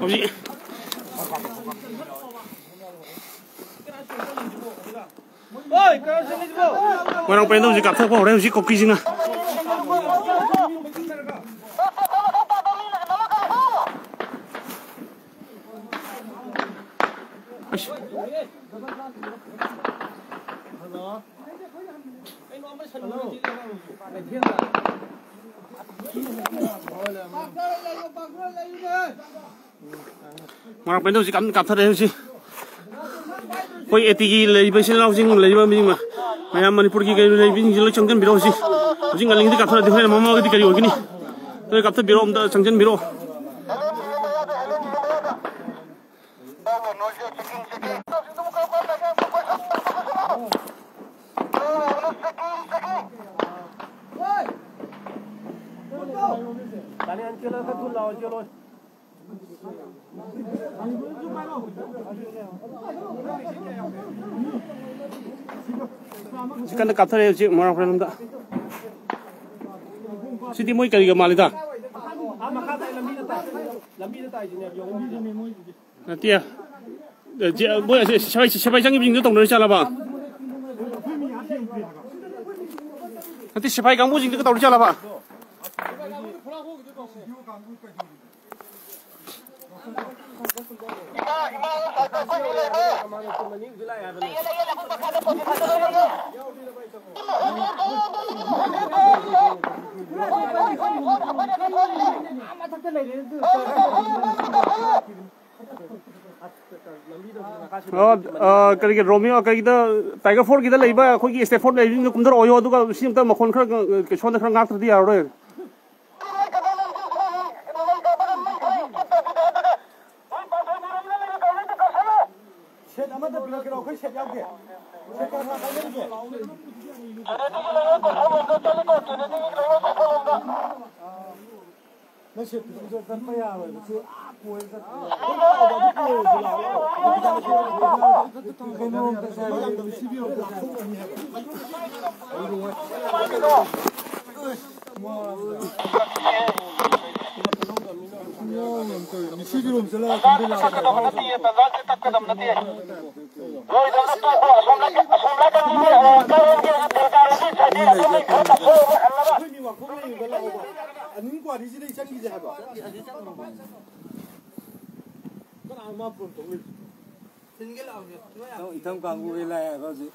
Hꯧji Orang pengen hꯧji kapthak pa hore houji kokki singa Orang pengen houji kapthak re houji Koi etigi leibasin lausing leiba minima Mayam Manipur ki leibing jilo changjan biro houji houji ngaling di kapthak dihoi mama ga di kari ogini to kapthak biro amda changjan biro Jika nak kapter ya, orang orang dah. Siti moi kali kemal itu. Nanti ya, boleh siapa yang ingin itu tahu siapa bang? Nanti siapa yang ingin itu tahu siapa bang? Kali Romeo kali kita Tiger Ford kita leba, kau kita Stepford leba, ni kumdar oyo tu kan, sini kita makon kerana kecuali kerana ngak terdi ada. Itam kanggu kelaya apa sih?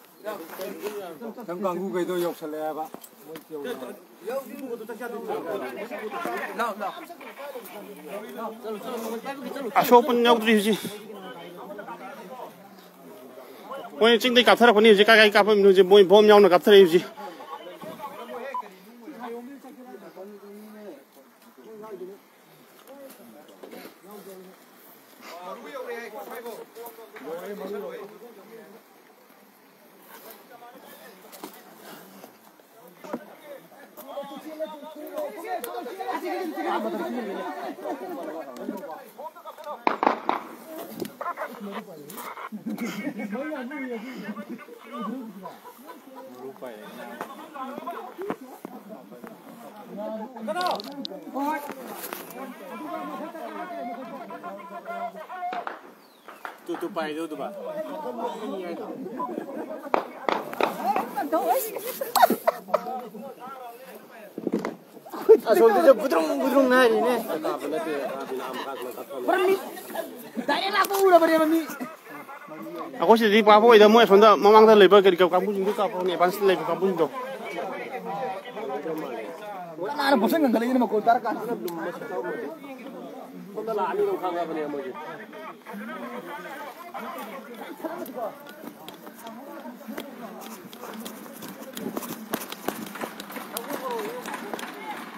Itam kanggu ke itu yok selaya apa? Asal pun yok tu sih. Moi chính đây cặp thợ này gì cái cặp mình gì moi bom nhau nó cặp thợ này gì. Tu pai tu ba. Asal tu budrung na ini. Permit. Dari lah aku udah berani. Aku sih di Papua itu mau sonda mamang dah lebar ke kampung juga apa ni pas lebar kampung itu. Mana ada bosan nggak kali ini mau kotor kan? Belum masih tahu. Sonda lah ani orang apa ni mau je.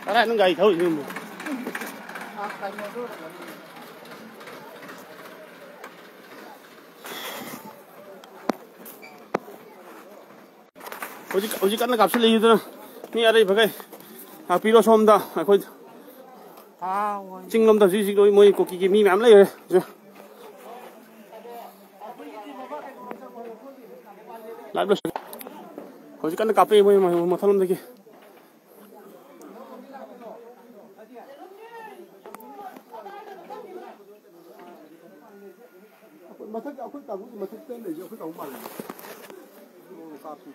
Ada nung gay tahu ini. Oji kan nak kapsul lagi tu na. Ni ada bagai. Pilo somda. Aku cinglam dah sih doi moi koki kimi mam lagi. Lalu, oji kan nak kapsul moi mathalam lagi. Masak aku tahu masak tu lagi aku tahu malam. Kapu.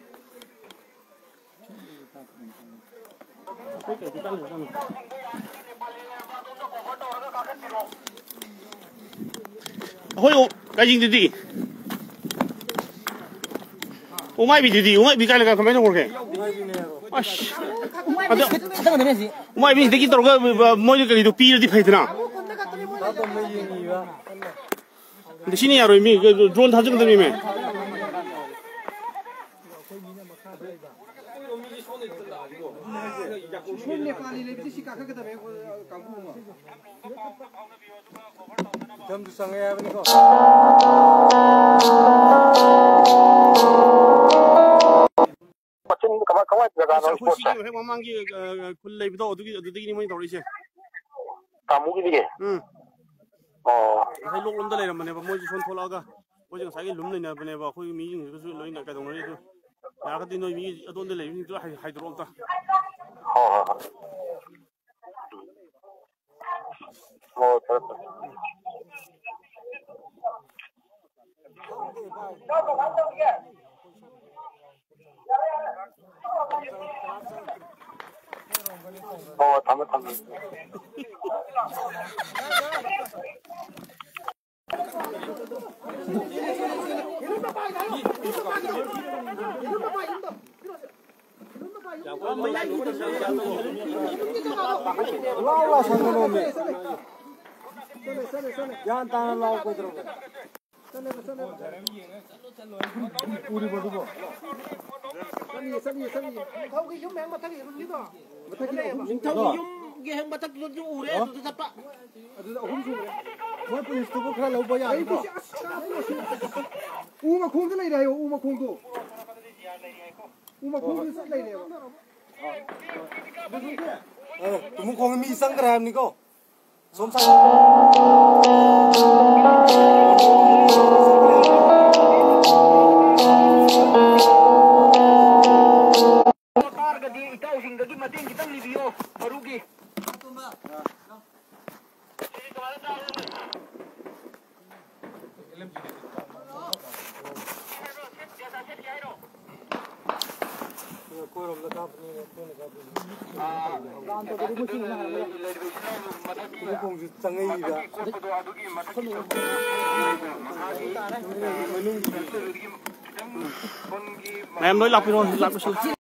Okey, kita lihat sana. Hoi, kajing tadi. Umai bi tadi, umai bi kala kamera ngorke. Ash. Ada ada sih. Umai bi tadi terus mau juga itu pil di faitna. Di sini ya Romi, drone thajung tadi me. Jam tu sangat apa ni kau? Macam kawan jaga orang Aku sih kan memang lagi kulai betul tu ni mana tahu sih. Kamu gini ke? Oh. Saya lok lom dah leh, mana mau jadi soal thola ga. Mau jadi saya lom ni na, mana aku meeting itu loh ni nak kata orang itu. Ya kat ini meeting adon dah leh, ini tu hai drone ta. Oh. Oh, terus. Oh, tamat. Lawa sangat ni. Jangan tangan lawa kau terus. Uri bodoh bo. Sani. Kau ke yum yang mata ke yum ni tu. Mata ke yum. Kau yum yang mata ke yum uri tu siapa? Ada orang suruh. Mau polis tu bukan lalu bayar. Uma khung tu lagi dah, uma khung tu. Uma khung tu lagi dah. Tumu khung mi sang gram ni kau. Somsai. Ikaw hinggagi mating kitang libiyo marugi. Em nói lọc rồi, lọc